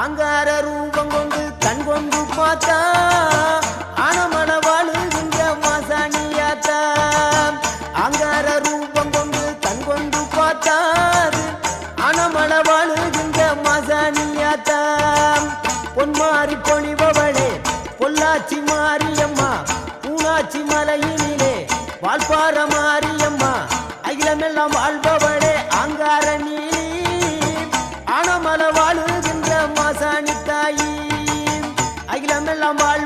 ஆங்கார ரூபம் கொண்டு கண் கொண்டு பார்த்தா ஆனமன வாழுகின்ற மாசாணியாத்தா ஆங்கார ரூபம் கொண்டு கண் கொண்டு பார்த்தா ஆனமன வாழுகின்ற மாசாணியாத்தா பொன்மாறி பொழிபவளே பொள்ளாச்சி மாரியம்மா பூனாச்சி மலையினிலே வால்பார மாரியம்மா அகிலமெல்லாம் வாழ்பவளே ஆங்கார நீலி ஆனமல வாழுகின்ற மாசாணி தாயி அகிலமெல்லாம் வாழ்